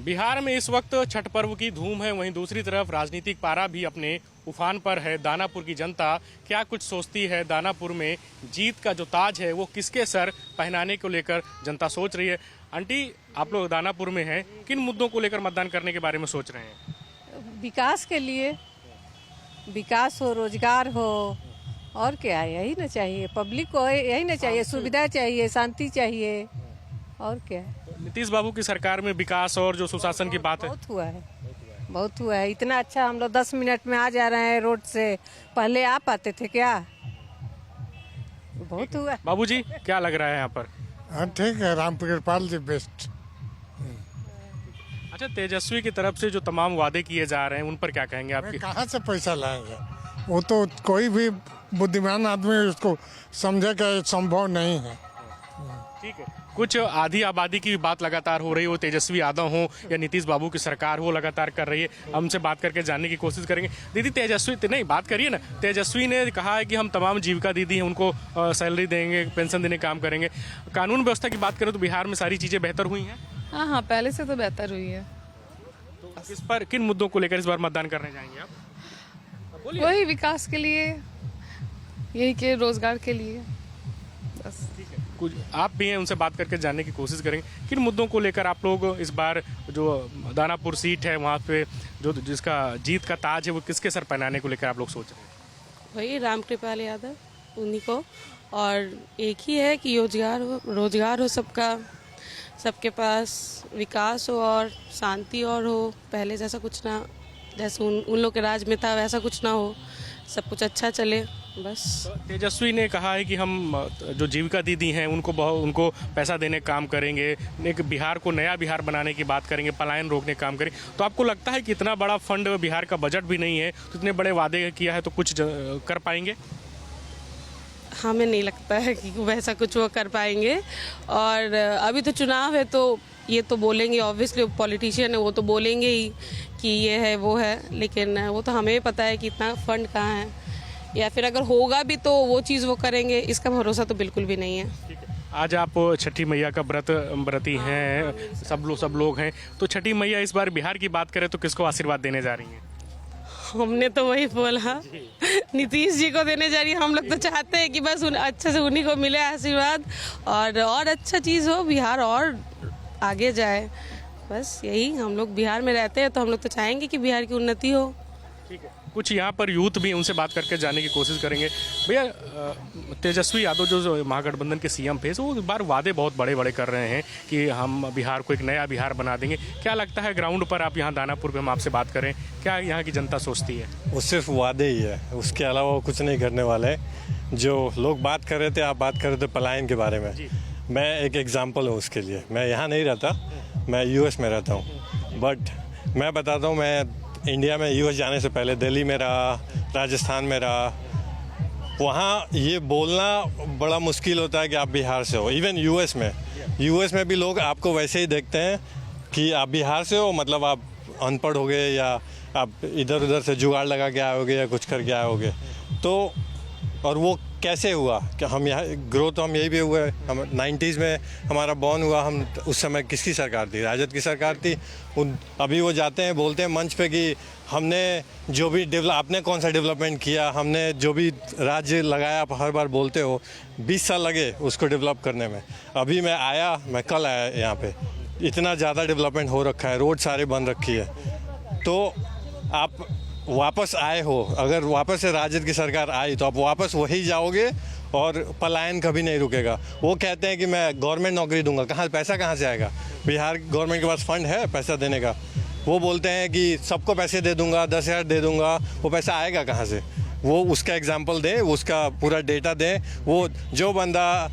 बिहार में इस वक्त छठ पर्व की धूम है, वहीं दूसरी तरफ राजनीतिक पारा भी अपने उफान पर है। दानापुर की जनता क्या कुछ सोचती है, दानापुर में जीत का जो ताज है वो किसके सर पहनाने को लेकर जनता सोच रही है। आंटी, आप लोग दानापुर में हैं, किन मुद्दों को लेकर मतदान करने के बारे में सोच रहे हैं? विकास के लिए, विकास हो, रोजगार हो, और क्या है, यही ना चाहिए पब्लिक को, यही ना चाहिए, सुविधा चाहिए, शांति चाहिए, और क्या। नीतीश बाबू की सरकार में विकास और जो सुशासन की बात है, बहुत हुआ है, बहुत हुआ है। इतना अच्छा हम लोग 10 मिनट में आ जा रहे हैं रोड से, पहले आ पाते थे क्या? बहुत हुआ। बाबूजी क्या लग रहा है यहाँ पर? हाँ ठीक है, राम कृपाल जी बेस्ट। अच्छा, तेजस्वी की तरफ से जो तमाम वादे किए जा रहे हैं उन पर क्या कहेंगे आपकी? कहाँ से पैसा लाएंगे? वो तो कोई भी बुद्धिमान आदमी उसको समझेगा ये संभव नहीं है। ठीक है, कुछ आधी आबादी की भी बात लगातार हो रही है, वो तेजस्वी यादव हो या नीतीश बाबू की सरकार हो, लगातार कर रही है। हमसे बात करके जानने की कोशिश करेंगे। दीदी, तेजस्वी नहीं बात करिए ना। तेजस्वी ने कहा है कि हम तमाम जीविका दीदी हैं उनको सैलरी देंगे, पेंशन देने का काम करेंगे। कानून व्यवस्था की बात करें तो बिहार में सारी चीजें बेहतर हुई हैं। हाँ, पहले से तो बेहतर हुई है। तो इस पर किन मुद्दों को लेकर इस बार मतदान करने जाएंगे आप? वही विकास के लिए, यही के रोजगार के लिए, बस। ठीक है, कुछ आप भी हैं, उनसे बात करके जानने की कोशिश करेंगे किन मुद्दों को लेकर आप लोग इस बार जो दानापुर सीट है वहाँ पे जो जिसका जीत का ताज है वो किसके सर पहनाने को लेकर आप लोग सोच रहे हैं? वही राम कृपाल यादव, उन्हीं को। और एक ही है कि रोजगार हो सबका, सबके पास विकास हो और शांति और हो, पहले जैसा कुछ ना, जैसे उन लोग के राज में था वैसा कुछ ना हो, सब कुछ अच्छा चले, बस। तेजस्वी ने कहा है कि हम जो जीविका दीदी हैं उनको पैसा देने का काम करेंगे, एक बिहार को नया बिहार बनाने की बात करेंगे, पलायन रोकने का काम करेंगे। तो आपको लगता है कि इतना बड़ा फंड बिहार का बजट भी नहीं है, तो इतने बड़े वादे किया है तो कुछ कर पाएंगे? हमें नहीं लगता है कि वैसा कुछ वो कर पाएंगे। और अभी तो चुनाव है तो ये तो बोलेंगे, ऑब्वियसली पॉलिटिशियन है वो तो बोलेंगे ही कि ये है वो है, लेकिन वो तो हमें पता है कि इतना फंड कहाँ है, या फिर अगर होगा भी तो वो चीज़ वो करेंगे, इसका भरोसा तो बिल्कुल भी नहीं है। आज आप छठी मैया का व्रती हैं, सब लोग हैं, तो छठी मैया इस बार बिहार की बात करें तो किसको आशीर्वाद देने जा रही हैं? हमने तो वही बोला, नीतीश जी को देने जा रही है। हम लोग तो चाहते हैं कि बस अच्छे से उन्हीं को मिले आशीर्वाद, और अच्छा चीज़ हो, बिहार और आगे जाए, बस यही। हम लोग बिहार में रहते हैं तो हम लोग तो चाहेंगे कि बिहार की उन्नति हो। ठीक है, कुछ यहाँ पर यूथ भी, उनसे बात करके जानने की कोशिश करेंगे। भैया, तेजस्वी यादव जो महागठबंधन के सीएम थे, वो इस बार वादे बहुत बड़े बड़े कर रहे हैं कि हम बिहार को एक नया बिहार बना देंगे। क्या लगता है ग्राउंड पर, आप यहाँ दानापुर पे हम आपसे बात करें, क्या यहाँ की जनता सोचती है? वो सिर्फ वादे ही है, उसके अलावा वो कुछ नहीं करने वाले हैं। जो लोग बात कर रहे थे, आप बात कर रहे थे पलायन के बारे में, मैं एक एग्जाम्पल हूँ उसके लिए। मैं यहाँ नहीं रहता, मैं यूएस में रहता हूँ, बट मैं बताता हूँ, मैं इंडिया में यूएस जाने से पहले दिल्ली में रहा, राजस्थान में रहा। वहाँ ये बोलना बड़ा मुश्किल होता है कि आप बिहार से हो। इवन यूएस में भी लोग आपको वैसे ही देखते हैं कि आप बिहार से हो, मतलब आप अनपढ़ हो गए या आप इधर उधर से जुगाड़ लगा के आए होगे या कुछ करके आए होगे। तो और वो कैसे हुआ कि हम यहाँ ग्रो, तो हम यही भी हुए। हम 90s में हमारा बॉर्न हुआ, हम उस समय किसकी सरकार थी? राजद की सरकार थी। अभी वो जाते हैं, बोलते हैं मंच पे कि हमने जो भी आपने कौन सा डेवलपमेंट किया, हमने जो भी राज्य लगाया, आप हर बार बोलते हो। 20 साल लगे उसको डेवलप करने में। अभी मैं कल आया यहाँ पे, इतना ज़्यादा डेवलपमेंट हो रखा है, रोड सारे बन रखी है। तो आप वापस आए हो, अगर वापस से राजद की सरकार आई तो आप वापस वही जाओगे और पलायन कभी नहीं रुकेगा। वो कहते हैं कि मैं गवर्नमेंट नौकरी दूंगा, पैसा कहाँ से आएगा? बिहार गवर्नमेंट के पास फंड है पैसा देने का? वो बोलते हैं कि सबको पैसे दे दूंगा, 10,000 दे दूंगा, वो पैसा आएगा कहाँ से? वो उसका एग्जाम्पल दें, उसका पूरा डेटा दें। वो जो बंदा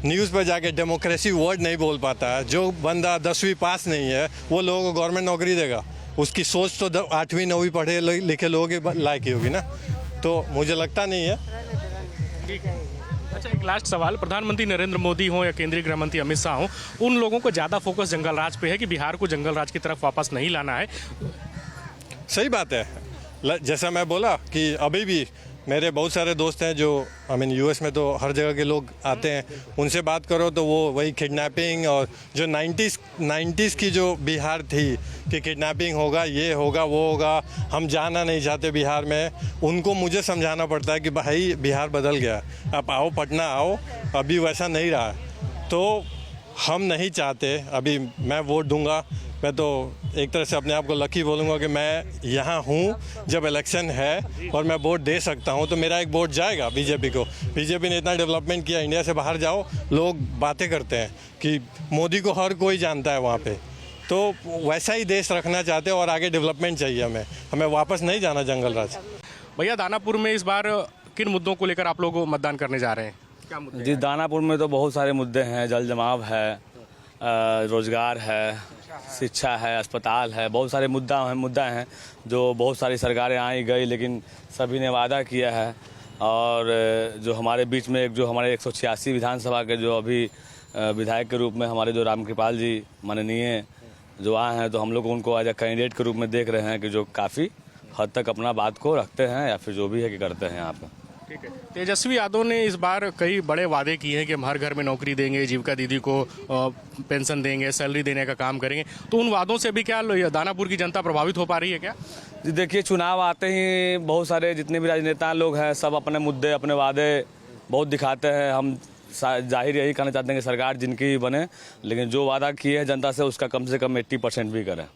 न्यूज़ पर जाके डेमोक्रेसी वर्ड नहीं बोल पाता है, जो बंदा 10वीं पास नहीं है, वो लोगों को गवर्नमेंट नौकरी देगा? उसकी सोच तो 8वीं 9वीं पढ़े लिखे लोगों के लायक ही होगी ना। तो मुझे लगता नहीं है। ठीक है। अच्छा, एक लास्ट सवाल, प्रधानमंत्री नरेंद्र मोदी हो या केंद्रीय गृह मंत्री अमित शाह हो, उन लोगों को ज़्यादा फोकस जंगल राज पे है कि बिहार को जंगल राज की तरफ वापस नहीं लाना है। सही बात है। जैसा मैं बोला कि अभी भी मेरे बहुत सारे दोस्त हैं जो यूएस में तो हर जगह के लोग आते हैं, उनसे बात करो तो वो वही किडनैपिंग और जो 90s की जो बिहार थी कि किडनैपिंग होगा, ये होगा, वो होगा, हम जाना नहीं चाहते बिहार में, उनको मुझे समझाना पड़ता है कि भाई बिहार बदल गया, आप आओ पटना आओ, अभी वैसा नहीं रहा। तो हम नहीं चाहते, अभी मैं वोट दूंगा, मैं तो एक तरह से अपने आप को लकी बोलूँगा कि मैं यहाँ हूँ जब इलेक्शन है और मैं वोट दे सकता हूँ, तो मेरा एक वोट जाएगा बीजेपी को। बीजेपी ने इतना डेवलपमेंट किया, इंडिया से बाहर जाओ लोग बातें करते हैं कि मोदी को हर कोई जानता है वहाँ पे, तो वैसा ही देश रखना चाहते हैं और आगे डेवलपमेंट चाहिए हमें वापस नहीं जाना जंगल राज। भैया दानापुर में इस बार किन मुद्दों को लेकर आप लोग मतदान करने जा रहे हैं? क्या मुद्दे? जी, दानापुर में तो बहुत सारे मुद्दे हैं, जल जमाव है, रोजगार है, शिक्षा है, अस्पताल है, बहुत सारे मुद्दा हैं जो बहुत सारी सरकारें आई गई, लेकिन सभी ने वादा किया है। और जो हमारे बीच में जो हमारे 186 विधानसभा के जो अभी विधायक के रूप में हमारे जो रामकृपाल जी माननीय जो आए हैं, तो हम लोग उनको एज ए कैंडिडेट के रूप में देख रहे हैं कि जो काफ़ी हद तक अपना बात को रखते हैं या फिर जो भी है कि करते हैं यहाँ पर। ठीक है। तेजस्वी यादव ने इस बार कई बड़े वादे किए हैं कि हम हर घर में नौकरी देंगे, जीविका दीदी को पेंशन देंगे, सैलरी देने का काम करेंगे, तो उन वादों से भी क्या दानापुर की जनता प्रभावित हो पा रही है क्या? जी देखिए, चुनाव आते ही बहुत सारे जितने भी राजनेता लोग हैं सब अपने मुद्दे अपने वादे बहुत दिखाते हैं। हम जाहिर यही कहना चाहते हैं कि सरकार जिनकी भी बने, लेकिन जो वादा किए हैं जनता से उसका कम से कम 80% भी करें।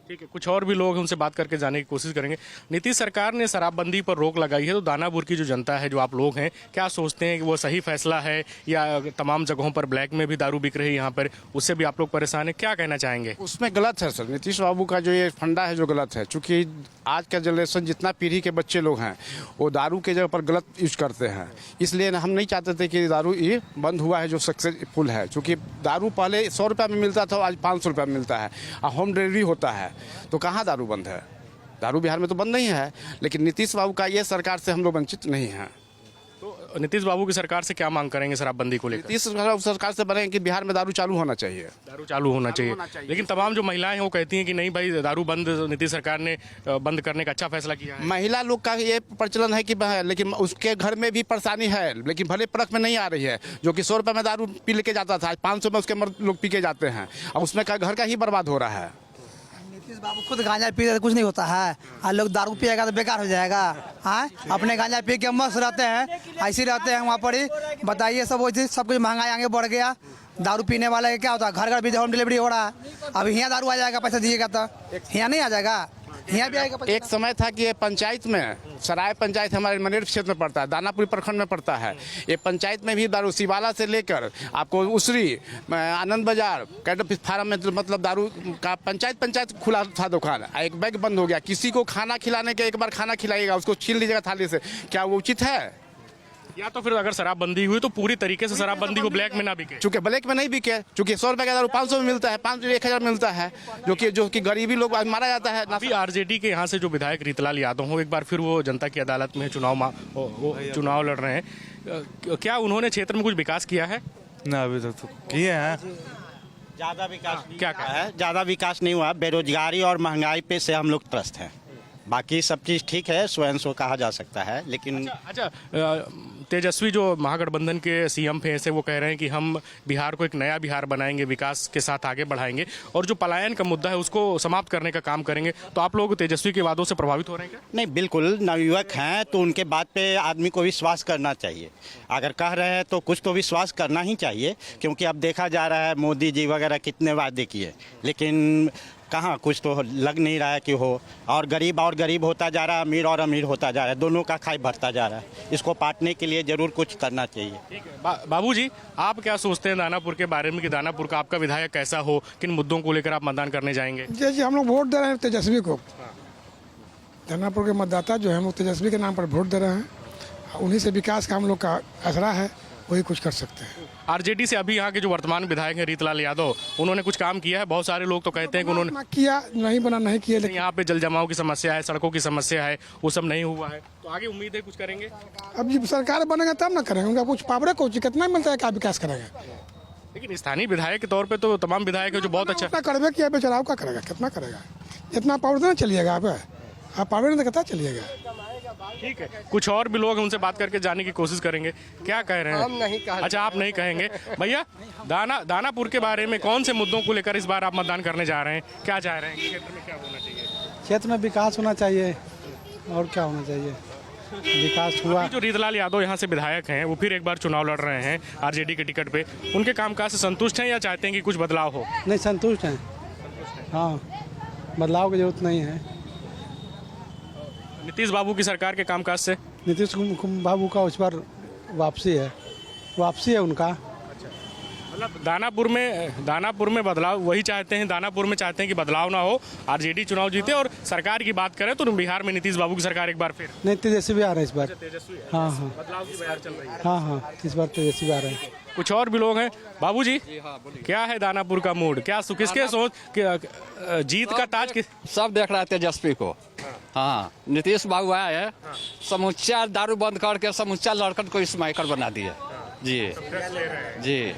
ठीक है, कुछ और भी लोग हैं, उनसे बात करके जाने की कोशिश करेंगे। नीतीश सरकार ने शराबबंदी पर रोक लगाई है, तो दानापुर की जो जनता है, जो आप लोग हैं, क्या सोचते हैं कि वो सही फैसला है या तमाम जगहों पर ब्लैक में भी दारू बिक रही है यहाँ पर, उससे भी आप लोग परेशान हैं? क्या कहना चाहेंगे? उसमें गलत है सर, नीतीश बाबू का जो ये फंडा है जो गलत है, क्योंकि आज का जनरेशन जितना पीढ़ी के बच्चे लोग हैं वो दारू के जगह पर गलत यूज करते हैं। इसलिए हम नहीं चाहते थे कि दारू ये बंद हुआ है जो सक्सेसफुल है, क्योंकि दारू पहले 100 रुपये में मिलता था, आज 500 रुपये में मिलता है और होम डिलीवरी होता है, तो कहाँ दारू बंद है? दारू बिहार में तो बंद नहीं है, लेकिन नीतीश बाबू का ये सरकार से हम लोग वंचित नहीं हैं। तो नीतीश बाबू की सरकार से क्या मांग करेंगे शराबबंदी को लेकर? नीतीश सरकार से बने कि बिहार में दारू चालू होना चाहिए। दारू चालू होना चाहिए, लेकिन तमाम जो महिलाएं हैं वो कहती हैं कि नहीं भाई, दारू बंद नीतीश सरकार ने बंद करने का अच्छा फैसला किया है। महिला लोग का ये प्रचलन है कि लेकिन उसके घर में भी परेशानी है, लेकिन भले परख में नहीं आ रही है। जो कि 100 रुपये में दारू पी लेके जाता था, 500 में उसके मर्द लोग पी के जाते हैं, और उसमें घर का ही बर्बाद हो रहा है। नीतीश बाबू खुद गांजा पी कुछ नहीं होता है, और लोग दारू पिएगा तो बेकार हो जाएगा। हाँ, अपने गांजा पी के मस्त रहते हैं, ऐसे रहते हैं वहाँ पर ही। बताइए, सब कुछ महंगाई आगे बढ़ गया, दारू पीने वाला क्या होता है, घर घर भी होम डिलीवरी हो रहा है। अब यहाँ दारू आ जाएगा, पैसा दीजिएगा तो यहाँ नहीं आ जाएगा, यहाँ भी आएगा। एक समय था कि ये पंचायत में, सराय पंचायत हमारे मनेर क्षेत्र में पड़ता है, दानापुर प्रखंड में पड़ता है, ये पंचायत में भी दारू शिवाला से लेकर आपको उसरी, आनंद बाजार, कैडर फार्म में मतलब दारू का पंचायत खुला था दुकान, एक बैग बंद हो गया। किसी को खाना खिलाने के, एक बार खाना खिलाइएगा उसको छीन लीजिएगा थाली से, क्या वो उचित है? या तो फिर अगर शराबबंदी हुई तो पूरी तरीके से शराबबंदी को ब्लैक में ना बिके, चूंकि ब्लैक में नहीं बिके, चूंकि 100 रुपये का दारू 500 में मिलता है, 1000 मिलता है, जो कि गरीबी लोग मारा जाता है। अभी आरजेडी के यहाँ से जो विधायक रीतलाल यादव हो, एक बार फिर वो जनता की अदालत में चुनाव लड़ रहे हैं, क्या उन्होंने क्षेत्र में कुछ विकास किया है? ना, अभी तक तो किए हैं, ज़्यादा विकास क्या है, ज़्यादा विकास नहीं हुआ। बेरोजगारी और महंगाई पे से हम लोग त्रस्त हैं, बाकी सब चीज़ ठीक है, स्वयं सो कहा जा सकता है, लेकिन अच्छा तेजस्वी जो महागठबंधन के सीएम थे ऐसे वो कह रहे हैं कि हम बिहार को एक नया बिहार बनाएंगे, विकास के साथ आगे बढ़ाएंगे, और जो पलायन का मुद्दा है उसको समाप्त करने का काम करेंगे। तो आप लोग तेजस्वी के वादों से प्रभावित हो रहे हैं क्या? नहीं, बिल्कुल नवयुवक हैं तो उनके बात पे आदमी को विश्वास करना चाहिए। अगर कह रहे हैं तो कुछ तो विश्वास करना ही चाहिए, क्योंकि अब देखा जा रहा है मोदी जी वगैरह कितने वादे किए, लेकिन कहाँ कुछ तो लग नहीं रहा है कि हो। और गरीब होता जा रहा है, अमीर और अमीर होता जा रहा है, दोनों का खाई भरता जा रहा है। इसको पाटने के लिए जरूर कुछ करना चाहिए। ठीक है, बाबूजी आप क्या सोचते हैं दानापुर के बारे में कि दानापुर का आपका विधायक कैसा हो, किन मुद्दों को लेकर आप मतदान करने जाएंगे? जी, हम लोग वोट दे रहे हैं तेजस्वी को। दानापुर के मतदाता जो है वो तेजस्वी के नाम पर वोट दे रहे हैं, उन्हीं से विकास का हम लोग का आसरा है, वही कुछ कर सकते हैं। आरजेडी से अभी यहाँ के जो वर्तमान विधायक हैं रीतलाल यादव, उन्होंने कुछ काम किया है? बहुत सारे लोग तो कहते हैं कि उन्होंने किया नहीं बना नहीं किया, लेकिन यहाँ पे जल जमाव की समस्या है, सड़कों की समस्या है, वो सब नहीं हुआ है। तो आगे उम्मीद है कुछ करेंगे? अब जब सरकार बनेगा तब ना करेंगे, उनका कुछ पावरे को कितना मिलता है, क्या विकास करेंगे? लेकिन स्थानीय विधायक के तौर पे तो तमाम विधायक है जो बहुत अच्छा करवे किया बेचराव का करेगा, कितना करेगा? इतना पावर देना चलिएगा आप पावर नहीं तो कितना चलिएगा? ठीक है, कुछ और भी लोग हैं, उनसे बात करके जानने की कोशिश करेंगे क्या कह रहे हैं। हम नहीं कह अच्छा, आप नहीं कहेंगे। भैया, दानापुर के बारे में कौन से मुद्दों को लेकर इस बार आप मतदान करने जा रहे हैं, क्या चाह रहे हैं, क्षेत्र में क्या होना चाहिए? क्षेत्र में विकास होना चाहिए और क्या होना चाहिए, विकास हुआ। जो रीतलाल यादव यहाँ से विधायक हैं, वो फिर एक बार चुनाव लड़ रहे हैं आरजेडी के टिकट पे, उनके कामकाज से संतुष्ट हैं या चाहते हैं कि कुछ बदलाव हो? नहीं, संतुष्ट हैं। हाँ, बदलाव की जरूरत नहीं है। नीतीश बाबू की सरकार के कामकाज से? नीतीश बाबू का उस पर वापसी है उनका। मतलब दानापुर में बदलाव वही चाहते हैं, दानापुर में चाहते हैं कि बदलाव ना हो, आरजेडी चुनाव जीते। और सरकार की बात करें तो बिहार में नीतीश बाबू की सरकार एक बार फिर? नहीं, तेजस्वी आ रहे हैं इस बार। तेजस्वी है? हाँ, बदलाव की बयार चल रही है। हाँ, इस बार तेजस्वी आ रहे हैं। कुछ और भी लोग हैं। बाबूजी, क्या है दानापुर का मूड, क्या किसके सोच जीत का ताज सब देख रहा है तेजस्वी को। हाँ, नीतीश बाबू आए हैं, समूचा दारू बंद करके समूचा लड़कन को स्माइकर बना दिए। जी,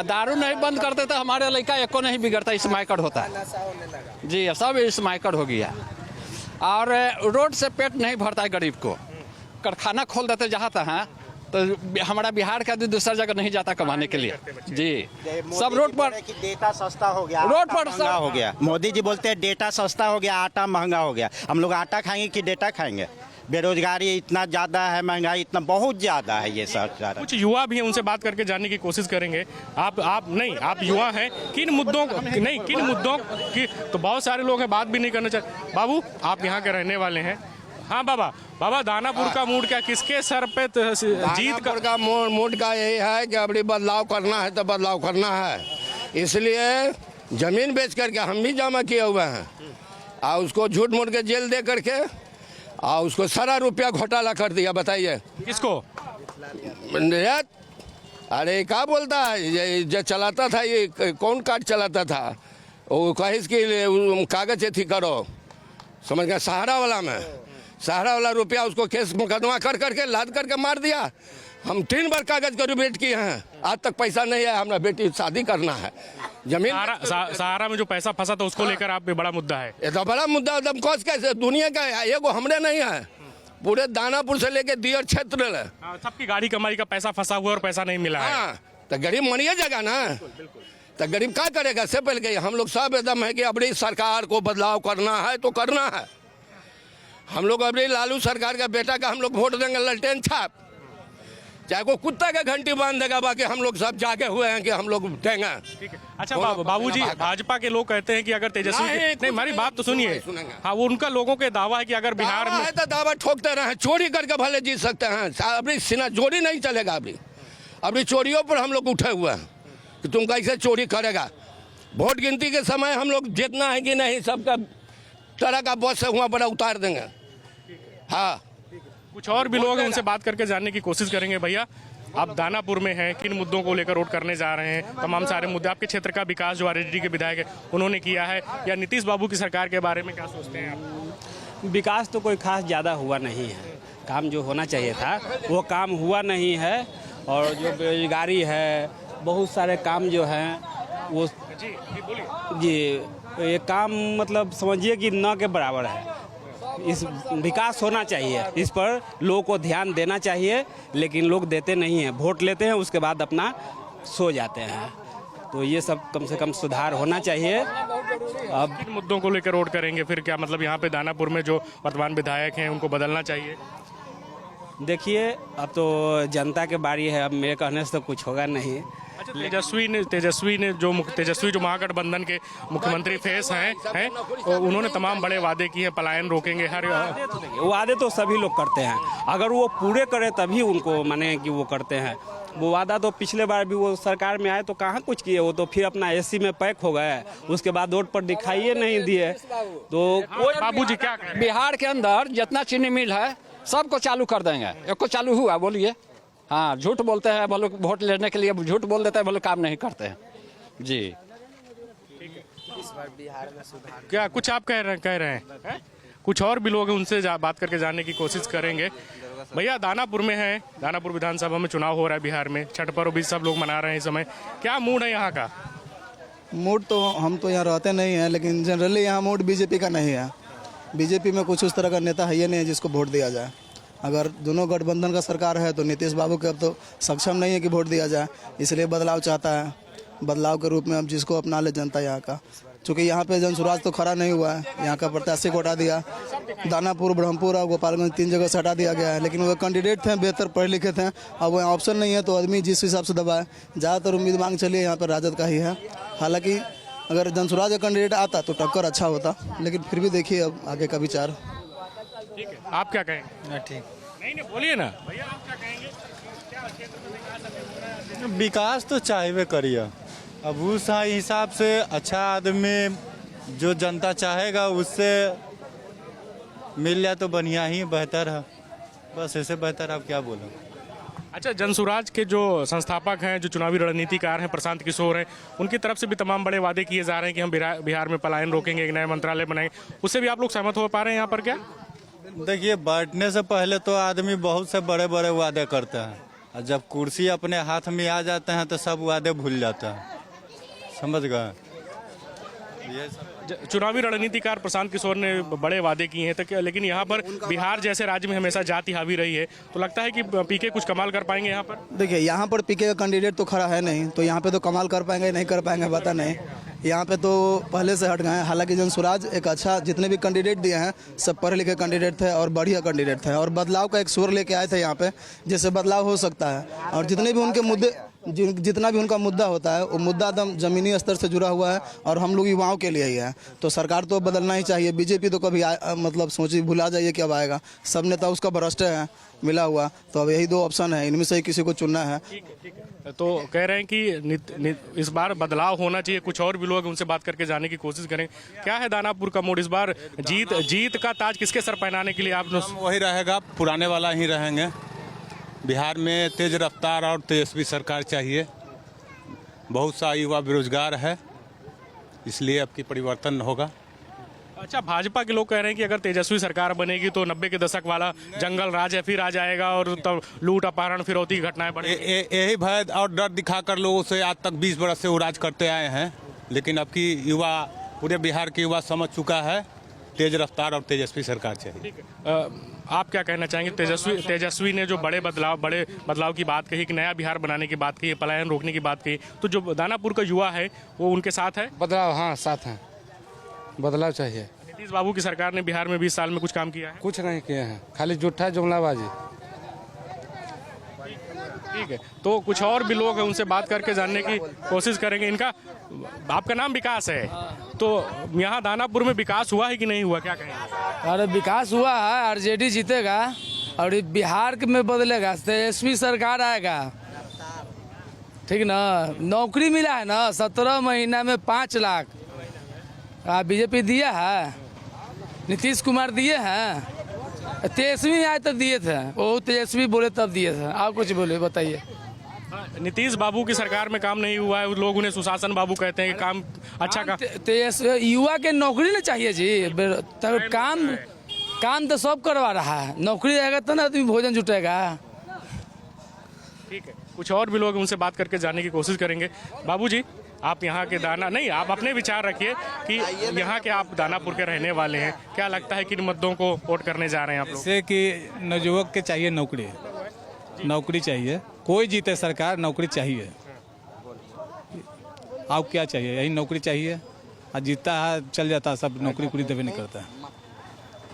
दारू नहीं बंद करते तो हमारे लड़का एको नहीं बिगड़ता, स्माइकर होता है जी, सब स्माइकर हो गया। और रोड से पेट नहीं भरता है गरीब को, कारखाना खोल देते जहाँ तहाँ, तो हमारा बिहार का आदमी दूसरा जगह नहीं जाता कमाने के लिए जी। सब रोड पर डेटा सस्ता हो गया, रोड पर महंगा हो गया। मोदी जी बोलते हैं डेटा सस्ता हो गया, आटा महंगा हो गया। हम लोग आटा खाएंगे कि डेटा खाएंगे? बेरोजगारी इतना ज़्यादा है, महंगाई इतना बहुत ज़्यादा है। ये सरकार, कुछ युवा भी हैं, उनसे बात करके जानने की कोशिश करेंगे। आप युवा हैं, किन मुद्दों की, तो बहुत सारे लोग हैं, बात भी नहीं करना चाहते। बाबू, आप यहाँ के रहने वाले हैं। हाँ बाबा, दानापुर का मूड क्या, किसके सर पे जीत का मूड का यही है कि अभी बदलाव करना है तो बदलाव करना है, इसलिए जमीन बेच करके हम भी जमा किए हुए हैं और उसको झूठ मूठ के जेल दे करके और उसको सारा रुपया घोटाला कर दिया। बताइए किसको? अरे क्या बोलता है, ये जो चलाता था, ये कौन कार्ड चलाता था, वो कहीं की कागज थी करो, समझ गया, सहारा वाला रुपया उसको केस मुकदमा कर करके लाद करके मार दिया। हम 3 बार कागज का रिबेट किए हैं, आज तक पैसा नहीं है। हमारा बेटी शादी करना है, जमीन सहारा में जो पैसा फंसा था उसको लेकर आप पे बड़ा मुद्दा है। ये तो बड़ा मुद्दा, एकदम कौस कैसे दुनिया का है, एगो हमरे नहीं है, पूरे दानापुर से लेके दियर क्षेत्र है, सबकी गाड़ी कमाई का पैसा फंसा हुआ और पैसा नहीं मिला है। हाँ, तो गरीब मरिए जाएगा ना, तो गरीब क्या करेगा? से पहले हम लोग सब एकदम है कि अबड़ी सरकार को बदलाव करना है तो करना है। हम लोग अबड़ी लालू सरकार का बेटा का हम लोग वोट देंगे ललटेन छाप, चाहे को कुत्ता का घंटी बांध देगा, बाकी हम लोग सब जागे हुए हैं कि हम लोग देंगे। अच्छा बाबूजी, भाजपा के लोग कहते हैं कि अगर तेजस्वी नहीं, हमारी बात तो सुनिए। हाँ, वो उनका लोगों के दावा है कि अगर बिहार में तो दावा ठोकते रहे, चोरी करके भले जीत सकते हैं, अभी सीना चोरी नहीं चलेगा। अभी चोरियों पर हम लोग उठे हुए हैं कि तुम कैसे चोरी करेगा। वोट गिनती के समय हम लोग जितना है कि नहीं, सबका तरह का बस से वहाँ पर उतार देंगे। हाँ, कुछ और भी लोग हैं, उनसे बात करके जानने की कोशिश करेंगे। भैया, आप दानापुर में हैं, किन मुद्दों को लेकर वोट करने जा रहे हैं? तमाम सारे मुद्दे, आपके क्षेत्र का विकास जो आरजेडी के विधायक है उन्होंने किया है, या नीतीश बाबू की सरकार के बारे में क्या सोचते हैं आप? विकास तो कोई खास ज़्यादा हुआ नहीं है, काम जो होना चाहिए था वो काम हुआ नहीं है। और जो बेरोजगारी है, बहुत सारे काम जो हैं वो जी, ये काम मतलब समझिए कि न के बराबर है। इस विकास होना चाहिए, इस पर लोगों को ध्यान देना चाहिए, लेकिन लोग देते नहीं हैं। वोट लेते हैं, उसके बाद अपना सो जाते हैं। तो ये सब कम से कम सुधार होना चाहिए। अब किन मुद्दों को लेकर वोट करेंगे फिर? क्या मतलब यहाँ पे दानापुर में जो वर्तमान विधायक हैं उनको बदलना चाहिए? देखिए, अब तो जनता के बारी है, अब मेरे कहने से तो कुछ होगा नहीं। अच्छा, तेजस्वी जो महागठबंधन के मुख्यमंत्री फेस हैं, उन्होंने तमाम बड़े वादे किए हैं, पलायन रोकेंगे, हर वादे तो सभी लोग करते हैं, अगर वो पूरे करे तभी उनको माने कि वो करते हैं। वो वादा तो पिछले बार भी वो सरकार में आए तो कहाँ कुछ किए, वो तो फिर अपना एसी में पैक हो गए, उसके बाद रोड पर दिखाइए नहीं दिए। तो बाबूजी क्या करें? बिहार के अंदर जितना चीनी मिल है सबको चालू कर देंगे। एक को चालू हुआ, बोलिए। हाँ, झूठ बोलते हैं, बोलो वोट लेने के लिए झूठ बोल देते हैं, बोलो काम नहीं करते हैं जी। इस बार बिहार में सुधार क्या कुछ आप कह रहे हैं? कुछ और भी लोग हैं, उनसे बात करके जानने की कोशिश करेंगे। भैया, दानापुर में है, दानापुर विधानसभा में चुनाव हो रहा है बिहार में, छठ पर्व भी सब लोग मना रहे हैं इस समय, क्या मूड है यहाँ का? मूड तो हम तो यहाँ रहते नहीं हैं, लेकिन जनरली यहाँ मूड बीजेपी का नहीं है। बीजेपी में कुछ उस तरह का नेता है ही नहीं है जिसको वोट दिया जाए। अगर दोनों गठबंधन का सरकार है तो नीतीश बाबू के अब तो सक्षम नहीं है कि वोट दिया जाए, इसलिए बदलाव चाहता है। बदलाव के रूप में अब जिसको अपना ले जनता यहाँ का, चूँकि यहाँ पे जनसुराज तो खड़ा नहीं हुआ है, यहाँ का प्रत्याशी को हटा दिया। दानापुर, ब्रह्मपुर और गोपालगंज 3 जगह से हटा दिया गया है, लेकिन वो कैंडिडेट थे, बेहतर पढ़े लिखे थे। अब वो ऑप्शन नहीं है तो आदमी जिस हिसाब से दबाए, ज़्यादातर उम्मीद मांग चलिए यहाँ पर राजद का ही है। हालांकि अगर जनसुराज का कैंडिडेट आता तो टक्कर अच्छा होता, लेकिन फिर भी देखिए अब आगे का विचार। ठीक है, आप क्या कहेंगे? ठीक, नहीं बोलिए ना भैया, आप क्या कहेंगे? विकास तो चाहबे करिए, अब उस हिसाब से अच्छा आदमी जो जनता चाहेगा उससे मिल जाए तो बढ़िया ही बेहतर है, बस ऐसे बेहतर आप क्या बोलो। अच्छा, जनसुराज के जो संस्थापक हैं, जो चुनावी रणनीतिकार हैं, प्रशांत किशोर हैं, उनकी तरफ से भी तमाम बड़े वादे किए जा रहे हैं कि हम बिहार में पलायन रोकेंगे, एक नया मंत्रालय बनाएंगे, उससे भी आप लोग सहमत हो पा रहे हैं यहाँ पर क्या? देखिए, बैठने से पहले तो आदमी बहुत से बड़े बड़े वादे करते हैं, और जब कुर्सी अपने हाथ में आ जाते हैं तो सब वादे भूल जाते हैं, समझ गए? ये चुनावी रणनीतिकार प्रशांत किशोर ने बड़े वादे किए हैं, तो लेकिन यहाँ पर बिहार जैसे राज्य में हमेशा जाति हावी रही है, तो लगता है कि पीके कुछ कमाल कर पाएंगे यहाँ पर? देखिए, यहाँ पर पीके का कैंडिडेट तो खड़ा है नहीं, तो यहाँ पे तो कमाल कर पाएंगे नहीं कर पाएंगे पता नहीं। यहाँ पे तो पहले से हट गए हैं। हालांकि जनसुराज एक अच्छा, जितने भी कैंडिडेट दिए हैं सब पढ़े लिखे कैंडिडेट थे और बढ़िया कैंडिडेट थे, और बदलाव का एक स्वर लेके आए थे यहाँ पे, जिससे बदलाव हो सकता है। और जितने भी उनके मुद्दे, जितना भी उनका मुद्दा होता है वो मुद्दा एकदम जमीनी स्तर से जुड़ा हुआ है, और हम लोग युवाओं के लिए ही है। तो सरकार तो बदलना ही चाहिए। बीजेपी तो कभी मतलब सोची भुला जाइए कि अब आएगा, सब नेता उसका भ्रष्ट है मिला हुआ, तो अब यही 2 ऑप्शन है, इनमें से ही किसी को चुनना है। तो कह रहे हैं कि इस बार बदलाव होना चाहिए, कुछ और भी लोग उनसे बात करके जाने की कोशिश करें। क्या है दानापुर का मोड़, इस बार जीत का ताज किसके सर पहनाने के लिए आप? वही रहेगा, पुराने वाला ही रहेंगे। बिहार में तेज रफ्तार और तेजस्वी सरकार चाहिए। बहुत सा युवा बेरोजगार है, इसलिए अब की परिवर्तन होगा। अच्छा, भाजपा के लोग कह रहे हैं कि अगर तेजस्वी सरकार बनेगी तो 90 के दशक वाला जंगल राज है फिर आ जाएगा, और तब लूट अपहरण फिरौती की घटनाएं बढ़ेंगी। यही भय और डर दिखाकर लोगों से आज तक 20 बरस से वो राज करते आए हैं, लेकिन अब की युवा, पूरे बिहार के युवा समझ चुका है तेज रफ्तार और तेजस्वी सरकार चाहिए। ठीक है, आप क्या कहना चाहेंगे? तेजस्वी ने जो बड़े बदलाव की बात कही, कि नया बिहार बनाने की बात कही, पलायन रोकने की बात कही, तो जो दानापुर का युवा है वो उनके साथ है? बदलाव, हाँ साथ हैं, बदलाव चाहिए। नीतीश बाबू की सरकार ने बिहार में 20 साल में कुछ काम किया है? कुछ नहीं किए हैं, खाली झूठा जुमलाबाजी। ठीक है, तो कुछ और भी लोग हैं, उनसे बात करके जानने की कोशिश करेंगे। इनका, आपका नाम विकास है, तो यहाँ दानापुर में विकास हुआ है कि नहीं हुआ, क्या कहेंगे? अरे विकास हुआ है, आरजेडी जीतेगा और बिहार में बदलेगा, तेजस्वी सरकार आएगा, ठीक ना। नौकरी मिला है ना 17 महीना में 5 लाख, बीजेपी दिया है, नीतीश कुमार दिए हैं, तेजस्वी आए तब दिए थे, वो तेजस्वी बोले तब दिए थे। आप कुछ बोले बताइए। नीतीश बाबू की सरकार में काम नहीं हुआ है, लोग उन्हें सुशासन बाबू कहते हैं कि काम अच्छा का। तेजस्वी युवा के नौकरी ना चाहिए जी, काम तो सब करवा रहा है, नौकरी आएगा तो ना आदमी भोजन जुटेगा। ठीक है, कुछ और भी लोग उनसे बात करके जानने की कोशिश करेंगे। बाबूजी, आप यहाँ के नहीं, आप अपने विचार रखिए कि यहाँ के आप दानापुर के रहने वाले हैं, क्या लगता है किन मुद्दों को वोट करने जा रहे हैं आप लोग? जैसे कि नवयुवक के चाहिए नौकरी चाहिए, कोई जीते सरकार नौकरी चाहिए। आप क्या चाहिए? यही नौकरी चाहिए, और जीता है चल जाता है, सब नौकरी पूरी देवे नहीं करता है,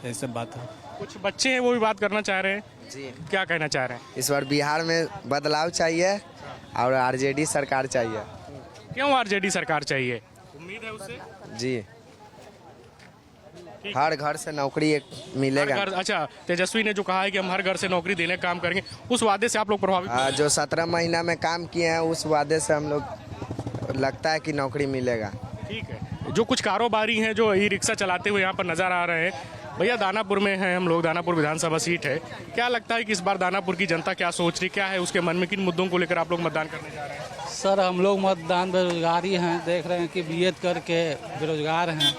यही सब बात है। कुछ बच्चे हैं वो भी बात करना चाह रहे हैं जी, क्या कहना चाह रहे हैं? इस बार बिहार में बदलाव चाहिए और आरजेडी सरकार चाहिए। क्यों आरजेडी सरकार चाहिए? उम्मीद है उससे? जी, हर घर से नौकरी मिलेगा। अच्छा, तेजस्वी ने जो कहा है कि हम हर घर से नौकरी देने का काम करेंगे, उस वादे से आप लोग प्रभावित? जो 17 महीना में काम किए हैं उस वादे से हम लोग लगता है कि नौकरी मिलेगा। ठीक है, जो कुछ कारोबारी हैं जो ई रिक्शा चलाते हुए यहाँ पर नजर आ रहे हैं, भैया दानापुर में हैं हम लोग, दानापुर विधानसभा सीट है, क्या लगता है कि इस बार दानापुर की जनता क्या सोच रही, क्या है उसके मन में, किन मुद्दों को लेकर आप लोग मतदान करने जा रहे हैं? सर, हम लोग मतदान बेरोजगारी हैं, देख रहे हैं कि बीएड करके बेरोजगार हैं,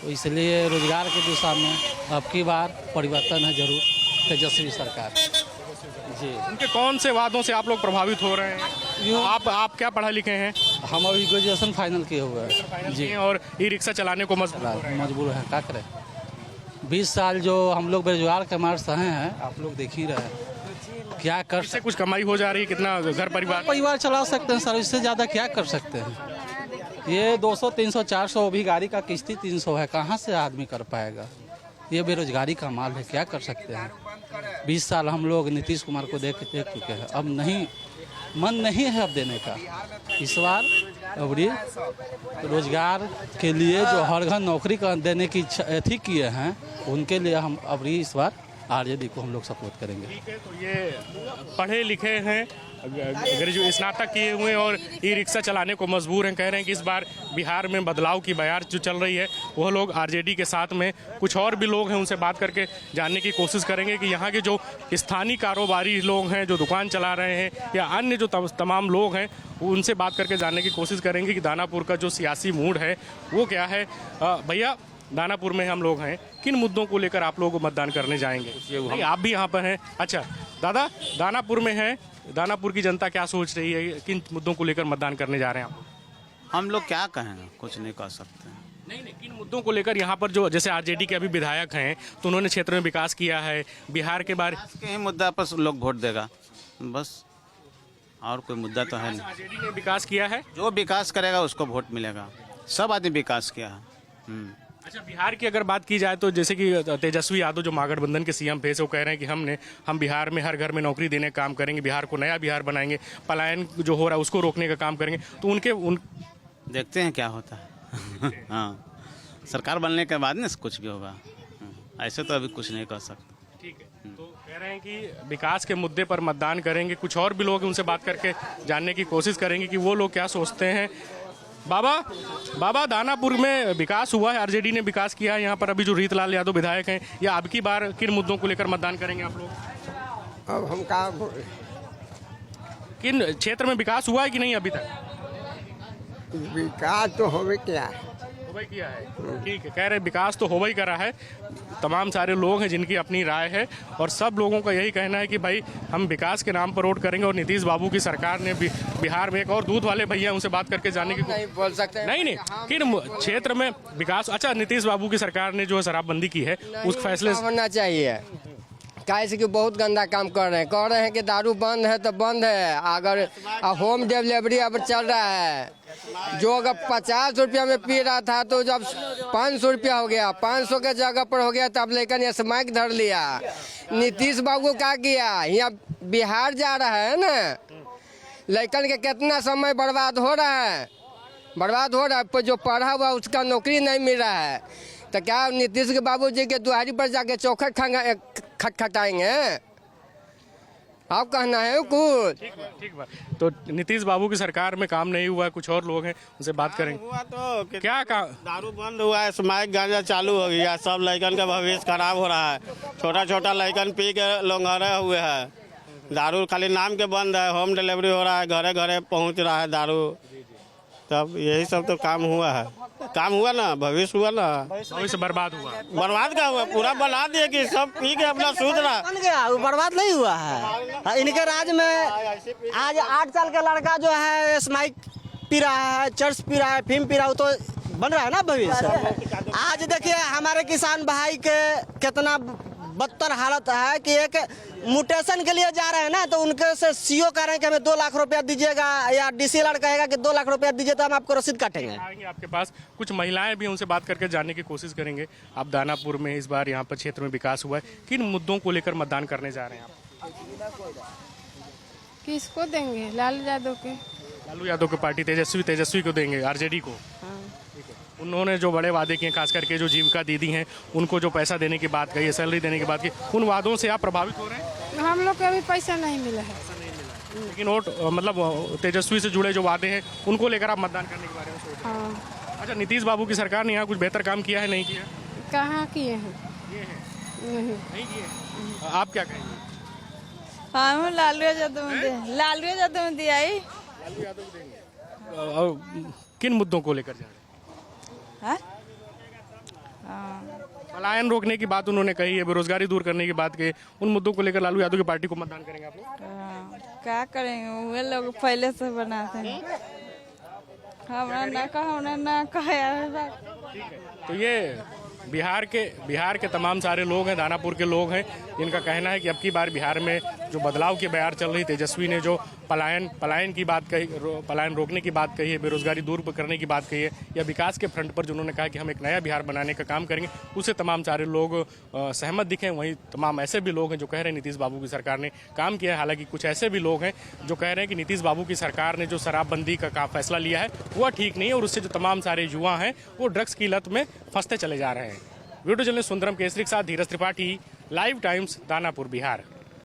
तो इसलिए रोजगार की दिशा में अब की बार परिवर्तन है जरूर, तेजस्वी सरकार जी। उनके कौन से वादों से आप लोग प्रभावित हो रहे हैं? आप क्या पढ़े लिखे हैं? हम अभी ग्रेजुएशन फाइनल किए हुए हैं जी, और ई रिक्शा चलाने को मजबूर हैं, क्या करें। 20 साल जो हम लोग बेरोजगार के मार सहे हैं, आप लोग देख ही रहे हैं। क्या कर इससे कुछ कमाई हो जा रही है? कितना घर परिवार चला सकते हैं सर, इससे ज़्यादा क्या कर सकते हैं? ये 200 300 400 भी गाड़ी का किस्ती 300 है, कहाँ से आदमी कर पाएगा? ये बेरोजगारी का माल है, क्या कर सकते हैं? 20 साल हम लोग नीतीश कुमार को देख चुके हैं, अब नहीं, मन नहीं है अब देने का। इस बार अबरी रोजगार के लिए जो हर घर नौकरी देने की इच्छा किए हैं, उनके लिए हम अबरी इस बार आरजेडी को हम लोग सपोर्ट करेंगे। ठीक है, तो ये पढ़े लिखे हैं, ग्रेजुएट स्नातक किए हुए और ई रिक्शा चलाने को मजबूर हैं, कह रहे हैं कि इस बार बिहार में बदलाव की बयार जो चल रही है वह लोग आरजेडी के साथ में। कुछ और भी लोग हैं, उनसे बात करके जानने की कोशिश करेंगे कि यहाँ के जो स्थानीय कारोबारी लोग हैं, जो दुकान चला रहे हैं, या अन्य जो तमाम लोग हैं, उनसे बात करके जानने की कोशिश करेंगे कि दानापुर का जो सियासी मूड है वो क्या है। भैया, दानापुर में हम लोग हैं, किन मुद्दों को लेकर आप लोग मतदान करने जाएंगे? नहीं, आप भी यहाँ पर हैं। अच्छा दादा, दानापुर में हैं, दानापुर की जनता क्या सोच रही है, किन मुद्दों को लेकर मतदान करने जा रहे हैं आप? हम लोग क्या कहें, कुछ नहीं कह सकते। नहीं, किन मुद्दों को लेकर यहाँ पर जो जैसे आरजेडी के अभी विधायक हैं, तो उन्होंने क्षेत्र में विकास किया है, बिहार के बारे के ही मुद्दा पर लोग वोट देगा, बस, और कोई मुद्दा तो है नहीं। आरजेडी ने विकास किया है, जो विकास करेगा उसको वोट मिलेगा। सब आदमी विकास किया है। अच्छा, बिहार की अगर बात की जाए तो जैसे कि तेजस्वी यादव जो महागठबंधन के सीएम थे, वो कह रहे हैं कि हम बिहार में हर घर में नौकरी देने का काम करेंगे, बिहार को नया बिहार बनाएंगे, पलायन जो हो रहा है उसको रोकने का काम करेंगे। तो देखते हैं क्या होता है। हाँ, सरकार बनने के बाद ना कुछ भी होगा, ऐसे तो अभी कुछ नहीं कर सकते। ठीक है, तो कह रहे हैं कि विकास के मुद्दे पर मतदान करेंगे। कुछ और भी लोग उनसे बात करके जानने की कोशिश करेंगे कि वो लोग क्या सोचते हैं। बाबा, दानापुर में विकास हुआ है, आरजेडी ने विकास किया है यहाँ पर। अभी जो रीतलाल यादव विधायक हैं, या अब की बार किन मुद्दों को लेकर मतदान करेंगे आप लोग? अब हम कहा, किन क्षेत्र में विकास हुआ है कि नहीं अभी तक? विकास तो होवे क्या है। ठीक है, कह रहे विकास तो हो ही करा है। तमाम सारे लोग हैं जिनकी अपनी राय है, और सब लोगों का यही कहना है कि भाई हम विकास के नाम पर वोट करेंगे। और नीतीश बाबू की सरकार ने बिहार में, एक और दूध वाले भैया, उनसे बात करके जानने की नहीं बोल सकते। नहीं, किन क्षेत्र में विकास? अच्छा, नीतीश बाबू की सरकार ने जो है शराबबंदी की है, उस फैसले होना चाहिए। कैसे कि बहुत गंदा काम कर रहे हैं, कह रहे हैं कि दारू बंद है तो बंद है। अगर होम डिलीवरी अब चल रहा है, जो अगर 50 रुपया में पी रहा था तो जब 500 रुपया हो गया, 500 के जगह पर हो गया, तब लेकिन स्माइक धर लिया। नीतीश बाबू क्या किया, यहाँ बिहार जा रहा है ना, लेकिन के कितना समय बर्बाद हो रहा है। जो पढ़ा हुआ उसका नौकरी नहीं मिल रहा है, तो क्या नीतीश के बाबूजी के दुआरी पर जाके चौखट खटखटाएंगे? आप कहना है कुछ? ठीक बात। तो नीतीश बाबू की सरकार में काम नहीं हुआ है, कुछ और लोग हैं, उनसे बात करेंगे। हुआ तो क्या काम? दारू बंद हुआ है, स्माइक गांजा चालू हो गया, सब लड़कन का भविष्य खराब हो रहा है। छोटा लड़कन पी के लोंघरे हुए हैं। दारू खाली नाम के बंद है, होम डिलीवरी हो रहा है, घरे घरे पहुंच रहा है दारू। तब यही सब तो काम हुआ ना, भविष्य हुआ ना, भविष्य बर्बाद हुआ। बर्बाद का हुआ, पूरा बना दिया कि सब पी के अपना सूझ रहा बन गया, वो बर्बाद नहीं हुआ है। इनके राज में आज 8 साल का लड़का जो है स्माइक पी रहा है, चर्च पी रहा है, फिल्म पी रहा है, तो बन रहा है ना भविष्य। आज देखिए हमारे किसान भाई के कितना बदतर हालत है कि एक म्यूटेशन के लिए जा रहे हैं ना, तो उनके से सीओ कह रहे हैं कि हमें 2 लाख रुपया दीजिएगा, या डीसीएल कहेगा कि 2 लाख रुपया दीजिए तो हम आपको रसीद काटेंगे। आएंगे आपके पास कुछ महिलाएं भी, उनसे बात करके जानने की कोशिश करेंगे। आप दानापुर में इस बार यहाँ पर क्षेत्र में विकास हुआ है, किन मुद्दों को लेकर मतदान करने जा रहे हैं आप? किसको देंगे? लालू यादव की पार्टी तेजस्वी को देंगे, आरजेडी को। उन्होंने जो बड़े वादे किए, खास करके जो जीविका दीदी हैं, उनको जो पैसा देने की बात कही है, सैलरी देने की बात की, उन वादों से आप प्रभावित हो रहे हैं? हम लोग को अभी पैसा नहीं मिला है। लेकिन वोट मतलब तेजस्वी से जुड़े जो वादे हैं उनको लेकर आप मतदान करने के बारे में सोच रहे हैं? अच्छा, नीतीश बाबू की सरकार ने यहाँ कुछ बेहतर काम किया है, नहीं किया? कहाँ किए हैं? नहीं किए। आप क्या कहेंगे? हम लालू यादव में दिया ही। लालू यादव देंगे। और किन मुद्दों को लेकर जा रहे हैं? पलायन रोकने की बात उन्होंने कही है, बेरोजगारी दूर करने की बात कही। उन मुद्दों को लेकर लालू यादव की पार्टी को मतदान करेंगे आप लोग? क्या करेंगे, वे लोग पहले से बनाते हैं, हमरा ना कहा। तो ये बिहार के तमाम सारे लोग हैं, दानापुर के लोग हैं, इनका कहना है कि अब की बार बिहार में जो बदलाव की बयार चल रही, तेजस्वी ने जो पलायन की बात कही, पलायन रोकने की बात कही है, बेरोजगारी दूर करने की बात कही है, या विकास के फ्रंट पर जो उन्होंने कहा कि हम एक नया बिहार बनाने का काम करेंगे, उससे तमाम सारे लोग सहमत दिखे। वहीं तमाम ऐसे भी लोग हैं जो कह रहे हैं नीतीश बाबू की सरकार ने काम किया है। हालांकि कुछ ऐसे भी लोग हैं जो कह रहे हैं कि नीतीश बाबू की सरकार ने जो शराबबंदी का फैसला लिया है वह ठीक नहीं है और उससे जो तमाम सारे युवा हैं वो ड्रग्स की लत में फंसते चले जा रहे हैं। वीडियो जर्नलिस्ट सुंदरम केसरी के साथ धीरज त्रिपाठी, लाइव टाइम्स, दानापुर, बिहार।